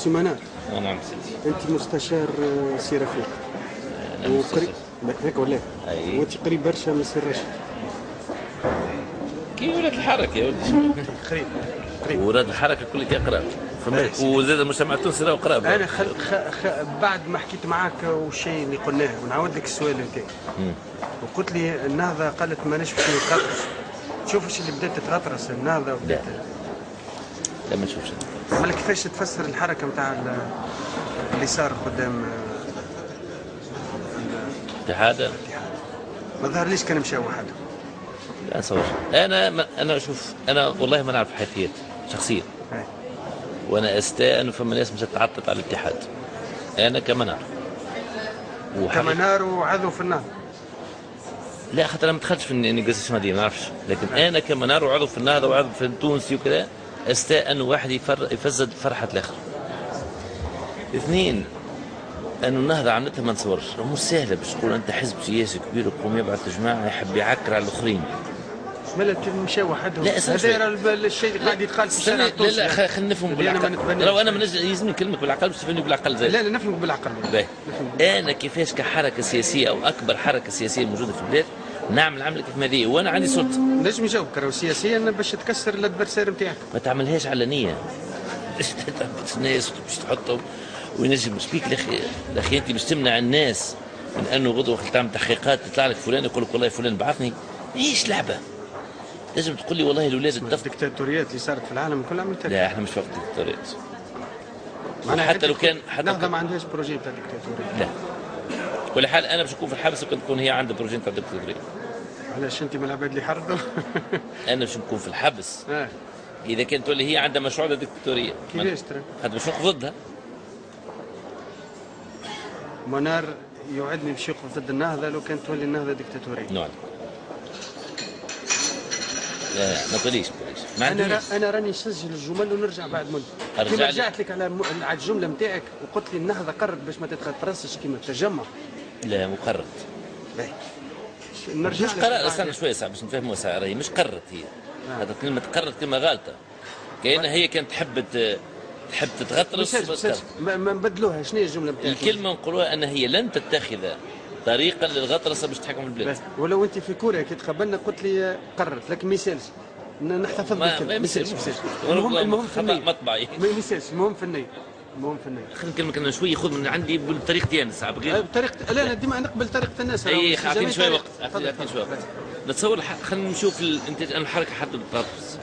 سي منار. نعم سيدي. انت مستشار سي رفيق. انا مستشار هيك ولا؟ اي. وانت قريب برشا من سي رشيد. كي ولاد الحركه يا ولدي. قريب. ولاد الحركه كل قراب. وزاد المجتمع التونسي راهو قراب. انا بعد ما حكيت معاك والشيء اللي قلناه ونعاود لك السؤال نتاعي. وقلت لي النهضه قالت ماناش باش نتغطرس. تشوفش اللي بدات تتغطرس النهضه لا لا ما نشوفش. مالك كيفاش تفسر الحركه نتاع اللي صار قدام الاتحاد؟ ما ظهرليش كان مشى وحده. لا نصور. انا شوف انا والله ما نعرف حيثيات شخصيا. وانا استاء انه فما ناس مش تعطت على الاتحاد. انا كمنار كمنار وعضو في النهضه. لا خاطر انا ما دخلتش في النيغوسياسيون هذه ما نعرفش، لكن انا كمنار وعضو في النهضه وعضو في التونسي وكذا استاء انه واحد يفسد فرحه الاخر. اثنين انه النهضه عملتها ما نتصورش، مش سهله باش تقول انت حزب سياسي كبير ويقوم يبعث جماعه يحب يعكر على الاخرين. مالا مشى وحدهم. لا هذا الشيء اللي قاعد يتقال في الشارع التونسي. لا لا خلينا نفهم بالعقل. لو انا يلزمني نكلمك بالعقل باش تفهمني بالعقل زي. لا نفهمك بالعقل. انا كيفاش كحركه سياسيه او اكبر حركه سياسيه موجوده في البلاد نعمل عمله كيف ما هذه وانا عندي سلطه. نجم يجاوبك راهو سياسيا باش تكسر الادفرسير نتاعك. ما تعملهاش علنيه. باش تثبت الناس باش تحطهم وينجم شبيك الاخي انت باش تمنع الناس من انه غدوه وقت تعمل تحقيقات يطلع لك فلان يقول لك والله فلان بعثني. ايش لعبه؟ لازم تقول لي والله الاولاد الدكتاتوريات اللي صارت في العالم كلها عملتها. لا احنا مش وقت الدكتاتوريات. حتى لو كان النهضه ما عندهاش بروجي تاع الدكتاتوريه. لا. كل حال انا باش نكون في الحبس وكنت تكون هي عندها بروجي تاع الدكتاتوريه. علاش انت من العباد اللي حرضوا؟ انا باش نكون في الحبس. اذا كانت تولي هي عندها مشروع دكتاتوريه. كيفاش ترى؟ خاطر باش نوقف ضدها. منار يوعدني باش يوقف ضد النهضه لو كانت تولي النهضه دكتاتوريه. نعم. لا ما تقوليش انا راني نسجل الجمل ونرجع بعد مده. كيما رجعت لك على الجمله نتاعك وقلت لي النهضه قررت باش ما تتغطرسش كيما التجمع. لا مو قررت. نرجع مش قرار. استنى شويه ساعه باش نفهموا ساعه راهي مش قررت هي. هذا كلمه قررت كلمه غالطه. كأنها هي كانت تحب تتغطرس ما نبدلوها. شنو هي الجمله نتاعك؟ الكلمه نقولوها ان هي لن تتخذ طريقا للغطرسه باش تحكم البلاد. ولو انت في كوريا كي تقابلنا قلت لي قررت لكن ما يسالش نحتفظ بالكلمه. ما يسالش. المهم في النية. مطبعي ما يسالش. المهم في النية. خلينا نكلمك انا شويه خذ من عندي بالطريقتي انا ساعه بغير بطريقه. لا انا ديما نقبل طريقه الناس. اي اعطيني شويه وقت. اعطيني شويه وقت. نتصور خلينا نشوف الانتاج. الحركه حتى بالتغطرس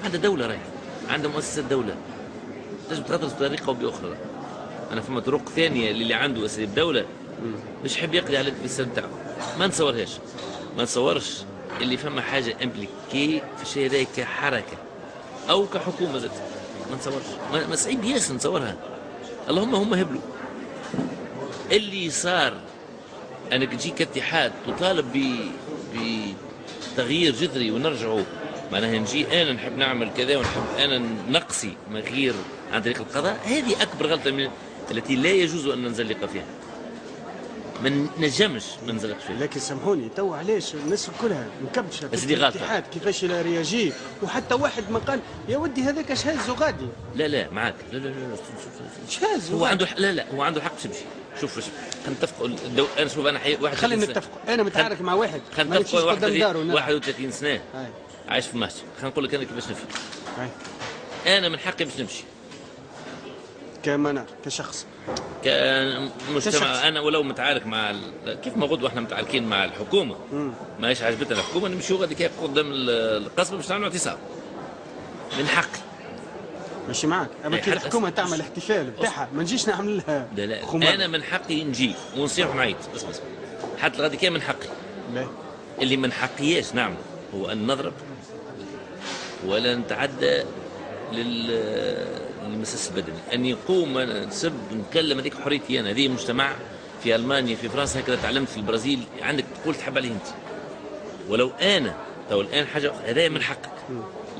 عندها دوله راهي عندها مؤسسات دوله لازم تغطرس بطريقه او باخرى. انا فما طرق ثانيه اللي عنده اساليب دوله مش يحب يقضي على الانفصال نتاعو. ما نتصورش اللي فما حاجه امبليكي في الشيء هذا كحركه او كحكومه ذات. ما نتصورش. ما صعيب ياسر نتصورها. اللهم هم هبلوا. اللي صار انك تجي كاتحاد تطالب بتغيير جذري ونرجعوا معناها نجي انا نحب نعمل كذا ونحب انا نقصي مغير عن طريق القضاء. هذه اكبر غلطه التي لا يجوز ان ننزلق فيها. ما نجمش ما نزلقش فيها. لكن سامحوني تو علاش الناس كلها مكبشه بس دي غلطه. الاتحاد كيفاش لا رياجي وحتى واحد ما قال يا ودي هذاك اش هاز وغادي. لا معاك. لا اش هاز هو عنده لا هو عنده الحق باش يمشي. شوف خلينا نتفقوا. انا شوف انا واحد خلينا نتفقوا. انا متعارك مع واحد خلينا نتفقوا 31 سنه عايش في مصر. خلينا نقول لك انا كيفاش نفهم. انا من حقي باش نمشي كمنار كشخص كمجتمع. انا ولو متعارك مع كيف ما غدوه احنا متعاركين مع الحكومه ماهيش عجبتنا الحكومه نمشيو غادي كيف قدام القصبه باش نعملوا اعتصام. من حقي ماشي معاك. اما كي الحكومه تعمل الاحتفال بتاعها ما نجيش نعمل لها. لا انا من حقي نجي ونصيح معيط. اسمع حتى غادي كان من حقي. اللي من حقياش نعمل هو ان نضرب ولا نتعدى للمساس البدني. ان يقوم نسب نكلم هذيك حريتي انا. هذه مجتمع في المانيا في فرنسا هكذا تعلمت في البرازيل عندك تقول تحب عليه انت. ولو انا تو الان حاجه هذا من حقك.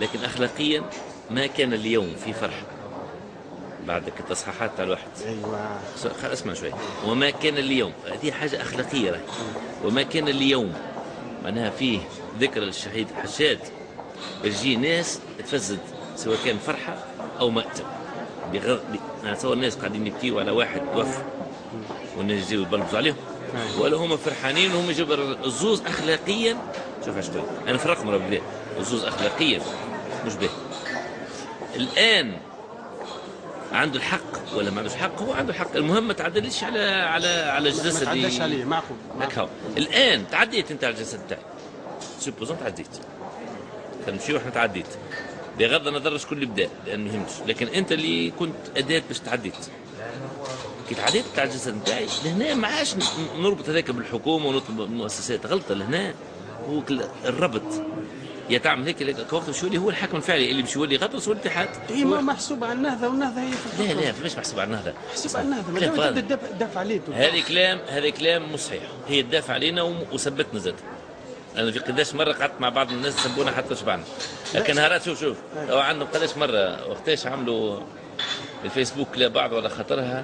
لكن اخلاقيا ما كان اليوم في فرحه بعد التصحيحات تاع الواحد. ايوه اسمع شوي. وما كان اليوم هذه حاجه اخلاقيه راهي. وما كان اليوم معناها فيه ذكرى للشهيد حشاد يجي ناس تفسد سواء كان فرحه او مأتم. انا اتصور الناس قاعدين يبكيوا على واحد توفى والناس يجيو يبلبزوا عليهم، ولا هم فرحانين وهم يجبر الزوز اخلاقيا. شوف شوي انا في الرقم راه الزوز اخلاقيا مش باهي. الان عنده الحق ولا ما عندوش حق؟ هو عنده الحق، المهم ما تعدلش على الجسد، ما تعداش عليه. معقول هكا. الان تعديت انت على الجسد تاعي، سوبوزون تعديت، نمشيو احنا تعديت بغض النظر شكون اللي بدا لان ما يهمش، لكن انت اللي كنت اداه باش تعديت. كي تعديت تاع الجسد نتاعي لهنا ما عادش نربط هذاك بالحكومه ونطلب المؤسسات، غلطه لهنا. هو الربط يا تعمل هيك وقت شو اللي هو الحكم الفعلي اللي باش يولي غطرس والاتحاد. اي ما محسوب على النهضه، والنهضه هي في لا مش محسوب على النهضه، محسوب على النهضه. ما دام تدافع عليه هذا كلام مش صحيح. هي تدافع علينا وثبتنا زاد. انا في قداش مره قعدت مع بعض الناس سبونا حتى شبعنا، لكن نهارات شوف هو عندهم قداش مره وقتاش عملوا الفيسبوك لبعض ولا خاطرها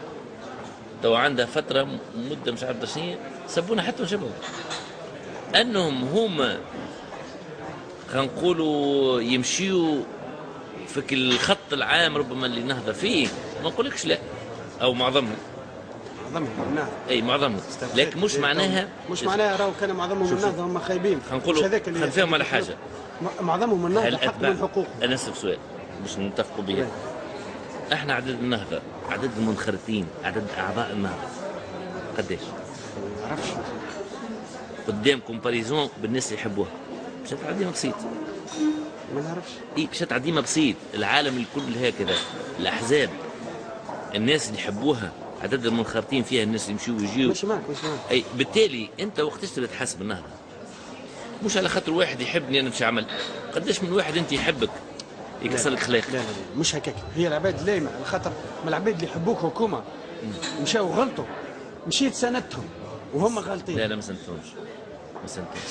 تو عندها فتره مده مش عارف شنو سبونا حتى نشبهوا انهم هما خلينا نقولوا يمشيوا في الخط العام ربما اللي نهضه فيه. ما نقولكش لا، او معظمهم النهضه، اي معظمهم، لكن مش معناها راهو كان معظمهم النهضه هم خايبين. خلينا نقولوا خلفيهم على حاجه، معظمهم النهضه حق من حقوقهم. انا اسف سؤال باش نتفقوا به. احنا عدد النهضه، عدد المنخرطين، عدد اعضاء النهضه قداش؟ ما نعرفش. قدام كومباريزون بالناس اللي يحبوها باش تعدي بسيط. ما نعرفش. اي باش تعدي بسيط. العالم الكل هكذا، الاحزاب الناس اللي يحبوها عدد المنخرطين فيها، الناس اللي يمشيوا ويجيوا. مش معك. اي بالتالي انت وقتاش تبدا تحاسب النهضه؟ مش على خاطر واحد يحبني انا مش عمل. قداش من واحد انت يحبك يكسر لك خلاقك؟ لا مش هكاك. هي العباد لايمه على خاطر من العباد اللي يحبوك حكومه مشاو غلطوا، مشيت ساندتهم وهم غالطين. لا ما سندتهمش.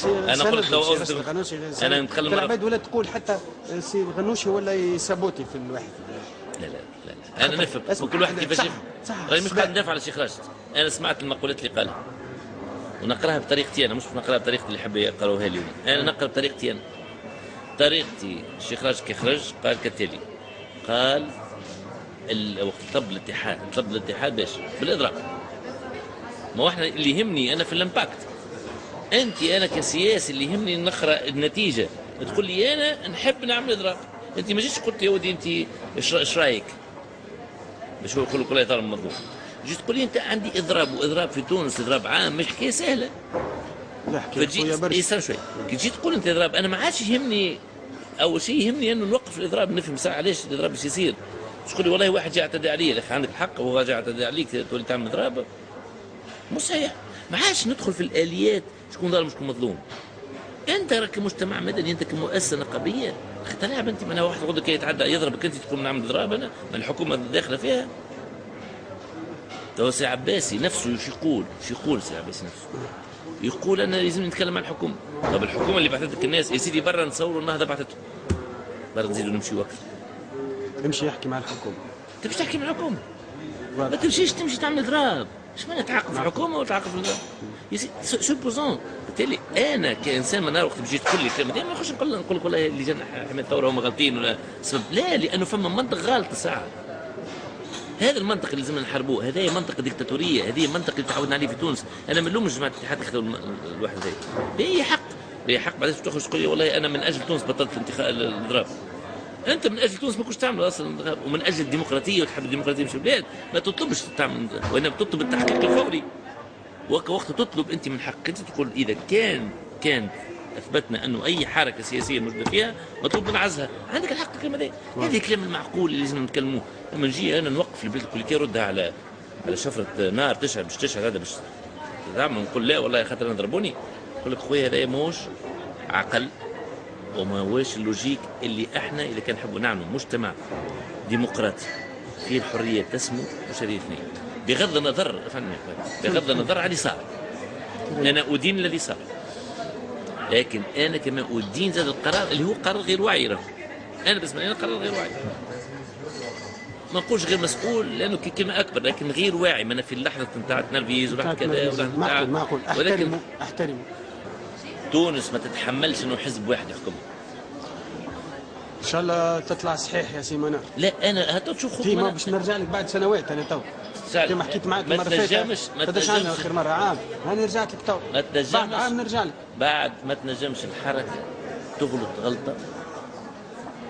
انا قلت لو انا نتكلم العباد ولا تقول حتى سي الغنوشي ولا يسابوتي في الواحد. لا انا نفهم كل واحد كيفاش يفهم. راني مش قاعد ندافع على الشيخ راشد. انا سمعت المقولات اللي قالها ونقراها بطريقتي انا، مش نقراها بطريقه اللي يحب يقراوها لي. انا نقرا بطريقتي انا. طريقتي الشيخ راشد كي خرج قال كالتالي، قال وقت طلب الاتحاد باش بالاضراب. ما هو احنا اللي يهمني انا في الامباكت. انا كسياسي اللي يهمني نقرا النتيجه. تقول لي انا نحب نعمل اضراب، انت ما جيتش قلت يا ودي انت ايش رايك باش هو يقول لك والله يضرب المظلوم. جيت تقول لي انت عندي اضراب، واضراب في تونس اضراب عام مش حكايه سهله. لا حكايه برشا شوي. كي جيت تقول انت اضراب انا ما عادش يهمني. اول شيء يهمني انه نوقف الاضراب، نفهم ساعه علاش الاضراب باش يصير. تقول لي والله واحد جاي اعتدى عليه، يا اخي عندك الحق هو جاي اعتدى عليك تقول تعمل اضراب مش صحيح. ما عادش ندخل في الاليات شكون ظالم شكون مظلوم. انت راك كمجتمع مدني، انت كمؤسسه نقابيه تلعب انت. من واحد يقول لك يتعدى يضربك انت تقول نعمل اضراب انا؟ ما الحكومه داخله فيها. تو سي عباسي نفسه يقول سي عباسي نفسه يقول انا لازم نتكلم مع الحكومه. طب الحكومه اللي بعثت لك الناس يا سيدي برا نصوروا النهضه بعثتهم، برا نزيدوا نمشيوا اكثر. امشي يحكي مع الحكومه. انت باش تحكي مع الحكومه ما تمشيش تمشي تعمل اضراب. ايش معنى تعاقب في الحكومه وتعاقب في الاضراب؟ يا سيدي سوبوزون. بالتالي انا كانسان من وقت بجيت تقول لي كلمه ما نخش نقول لك والله اللجان حمايه الثوره هم غالطين ولا سبب. لا، لانه فما منطق غلط ساعه. هذا المنطق اللي لازمنا نحاربوه. هذه منطقه ديكتاتوريه، هذه منطقه اللي تعودنا عليه في تونس. انا من لوم جماعه الاتحاد خذوا الواحد هذا. هي حق بعدين تخرج تقول لي والله انا من اجل تونس بطلت الاضراب. انت من اجل تونس ما كنتش تعمل اصلا، ومن اجل الديمقراطيه وتحب الديمقراطيه في البلاد ما تطلبش تعمل، وانما تطلب التحقيق الفوري. وقت تطلب انت من حقك انت تقول اذا كان اثبتنا انه اي حركه سياسيه موجوده فيها مطلوب من عزها، عندك الحق الكلمه هذه. هذا الكلام المعقول اللي لازم نتكلموه. لما نجي انا نوقف البلاد الكل كي يردها على شفره نار تشعل باش تشعل هذا باش تعمل، نقول لا والله خاطر انا ضربوني. نقول لك خويا هذا موش عقل وما هوش اللوجيك اللي احنا اذا كان نحبوا نعملوا مجتمع ديمقراطي فيه الحريه تسمو وشرية اثنين. بغض النظر بغض النظر عن اللي صار، انا ادين الذي صار، لكن انا كما ادين زاد القرار اللي هو قرار غير واعي. انا بالنسبه لي قرار غير واعي، ما نقولش غير مسؤول لانه كلمه اكبر، لكن غير واعي. ما انا في اللحظه نتاع تنرفيز ولحظه كذا معقول ولكن احترم. تونس ما تتحملش انه حزب واحد يحكمها. ان شاء الله تطلع صحيح يا سي منار. لا انا هاتو تشوف خوك ما باش نرجع لك بعد سنوات انا تو كما حكيت معك المره اللي فاتت. ما تنجمش عندنا اخر مره عام، هاني رجعت لك تو ما تنجمش بعد عام نرجع لك. بعد ما تنجمش الحركه تغلط غلطه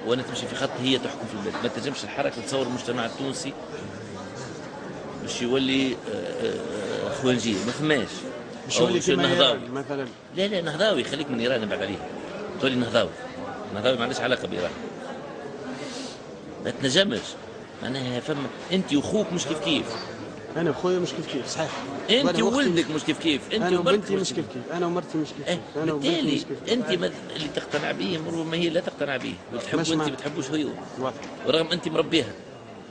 وانا تمشي في خط هي تحكم في البلاد. ما تنجمش الحركه تصور المجتمع التونسي باش يولي خوانجي، ما فماش. باش يولي كيما نهضاوي مثلا. لا نهضاوي، خليك من ايران بعد عليه تولي نهضاوي ما عندهاش علاقه بايران. ما تنجمش معناها فما انت وخوك مش كيف. انا وخويا مش كيف صحيح. انت وولدك مش كيف. انت انا وبنتي مش كيف. انا ومرتي مش كيف. انا وبنتي مش كيف. انت اللي تقتنع به ربما هي لا تقتنع به، وتحب وانت ما تحبوش هي. ورغم انت مربيها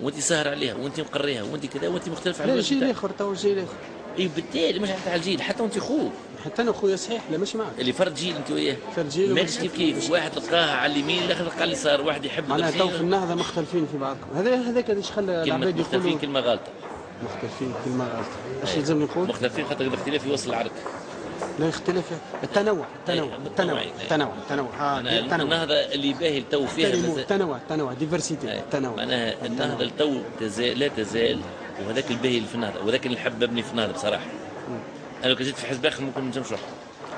وانت ساهر عليها وانت مقريها وانت كذا وانت مختلف على الجيل الاخر. تو الجيل الاخر. اي بالتالي مش حتى على الجيل، حتى وانت خوك. حتى انا خويا صحيح، لا ماشي معك. اللي فرد جيل انت وياه. فرد جيل ماكش كيف. واحد تلقاه على اليمين الاخر تلقاه على اليسار، واحد يحب معناها تو في النهضه مختلفين في بعضكم. هذاك اللي خلى العباد يقولوا مختلفين كلمه غلطه. مختلفين كلمه غلطه. ايش يلزم نقول؟ مختلفين خاطر الاختلاف يوصل العرك. لا اختلاف، التنوع. النهضه اللي باهي التو فيها تنوع ديفرسيتي. التنوع معناها النهضه التو لا تزال، وهذاك الباهي اللي في النهضه وهذاك اللي نحب ابني في النهضه بصراحه. انا لو كنت في حزب اخر ممكن ما نجمش نروح.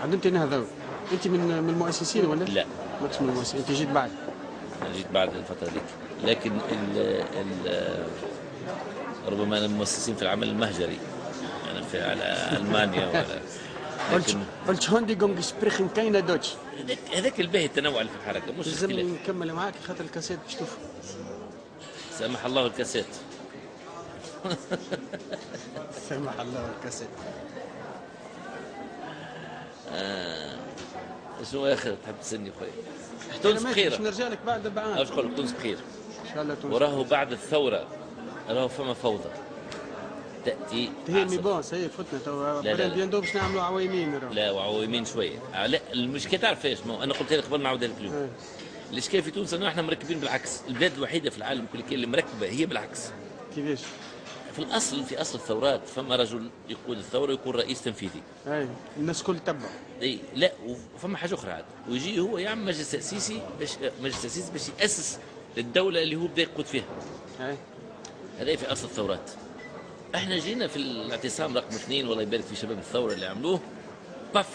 انت نهضوي، انت من المؤسسين ولا؟ لا ماكش من المؤسسين، انت جيت بعد. انا جيت بعد الفتره ديك، لكن ربما انا المؤسسين في العمل المهجري، يعني في على المانيا ولا قلت هوندي جونج سبريخن كاينه دوتش. هذاك الباهي التنوع اللي في الحركه مش لازم نكمل معاك خاطر الكاسيت باش تشوف. سامح الله الكاسيت. سامح الله الكاسيت. شنو اخر تحب تسني خويا؟ تونس بخير. باش نرجع لك بعد بعام. باش نقول لك تونس بخير ان شاء الله. تونس وراهو بعد الثوره راهو فما فوضى تاتي. هي ميبونس هي فتنا تو بيندو باش نعملوا عويمين. لا وعويمين شويه. لا المشكله تعرف ايش؟ انا قلت لك قبل نعاودها لك اليوم. الاشكال في تونس انه احنا مركبين بالعكس. البلاد الوحيده في العالم كل اللي مركبه هي بالعكس. كيفاش؟ في اصل الثورات فما رجل يقود الثوره ويكون رئيس تنفيذي. اي الناس كل تبع. اي لا وفما حاجه اخرى عاد، ويجي هو يعمل مجلس تاسيسي باش ياسس للدوله اللي هو بدا يقود فيها. اي هذا في اصل الثورات. احنا جينا في الاعتصام رقم 2 والله يبارك في شباب الثوره اللي عملوه باف،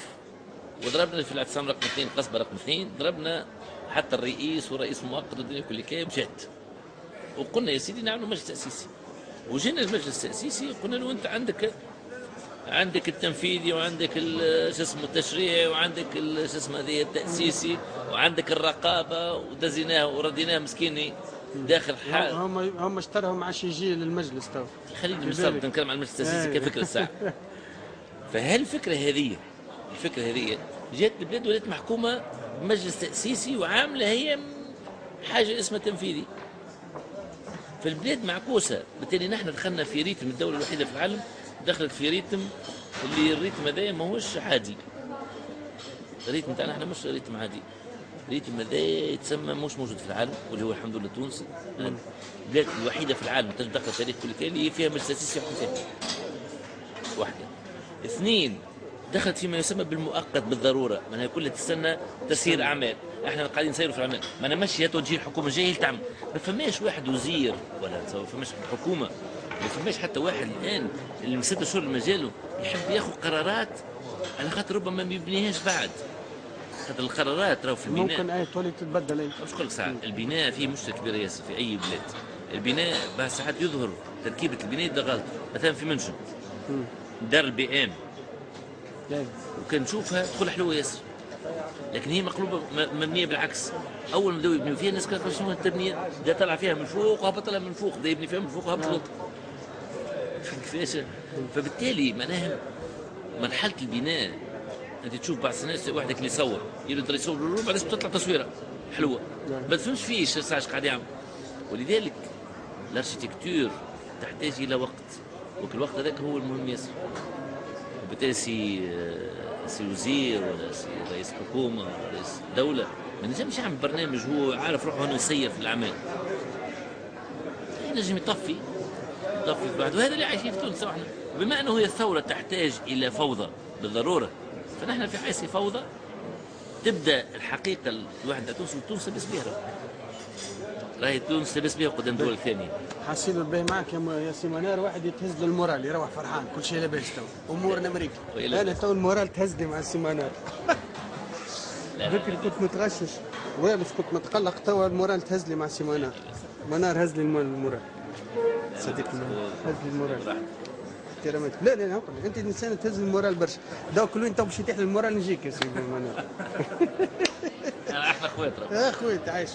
وضربنا في الاعتصام رقم 2 قصبه رقم 2 ضربنا حتى الرئيس والرئيس المؤقت والدنيا كل كاين مشات. وقلنا يا سيدي نعملوا مجلس تاسيسي. وجينا المجلس التاسيسي قلنا له انت عندك التنفيذي وعندك شو اسمه التشريعي وعندك شو اسمه هذه التاسيسي وعندك الرقابه ودزيناه ورديناه مسكيني داخل حال. هم اشتروا مع شي يجي للمجلس تو. خليني بالضبط نتكلم عن المجلس التاسيسي كفكره الساعه. الفكره هذه جات البلاد ولات محكومه بمجلس تاسيسي وعامله هي حاجه اسمها تنفيذي. فالبلاد معكوسه، بالتالي نحن دخلنا في ريتم الدوله الوحيده في العالم دخلت في ريتم اللي الريتم هذا ماهوش عادي. الريتم تاعنا احنا مش ريتم عادي. الريتم هذا يتسمى مش موجود في العالم واللي هو الحمد لله تونس. البلاد الوحيده في العالم تنجم تدخل تاريخ كل اللي فيها مجلس تاسيسي يحكم فيها. واحده. اثنين دخلت فيما يسمى بالمؤقت بالضروره، معناها كلها تستنى تسيير اعمال. احنا قاعدين نسيروا في الاعمال، ما نمشي توجيه الحكومه الجايه تعمل. ما فماش واحد وزير ولا ما فماش حكومه، ما فماش حتى واحد الان اللي من 6 شهور مجاله يحب ياخذ قرارات على خاطر ربما ما يبنيهاش بعد. خاطر القرارات راهو في البناء ممكن تولي تتبدل. باش نقول لك ساعه البناء فيه مشكله كبيره ياسر في اي بلاد. البناء بعض ساعات يظهر تركيبه البناء ده غلط. مثلا في منشن دار البي ام وكان نشوفها تدخل حلوه ياسر، لكن هي مقلوبه مبنيه بالعكس. اول ما بداوا يبنيوا فيها الناس كانت شنو التبنيه؟ ده طلع فيها من فوق وهبط لها من فوق، ده يبني فيها من فوق وهبط لها. كيفاش؟ فبالتالي معناها مرحله البناء انت تشوف بعض الناس وحدك اللي يصور يقدر يصور بعدين تطلع تصويره حلوه ما تفهمش فيه ايش قاعد يعمل. ولذلك الاركتيكتور تحتاج الى وقت، وكل الوقت هذاك هو المهم ياسر. وبالتالي سي وزير ولا سي رئيس حكومه ولا رئيس دوله ما نجمش يعمل برنامج هو عارف روحه انه يسير في الاعمال. ينجم يطفي بعد، وهذا اللي عايشين في تونس احنا. بما انه هي الثوره تحتاج الى فوضى بالضروره، فنحن في حيث فوضى تبدا الحقيقه الواحد تونس بيسبيها. راهي تونس تلبس بها قدام دول ثانيه. حاسين باهي معك يا سي منار، واحد يتهز له المورال يروح فرحان كل شيء لاباس تو امورنا امريكا. انا تو المورال تهز لي مع السي منار. ذكر كنت متغشش وابس كنت متقلق، توا المورال تهز لي مع السي منار. منار هز لي المورال صديق، هز لي المورال. احترامات. لا لا نقول انت انسان تهز المورال برشا، دو كل وين تو باش يتيح المورال نجيك يا سي منار. احنا اخوات. اخويا تعيش.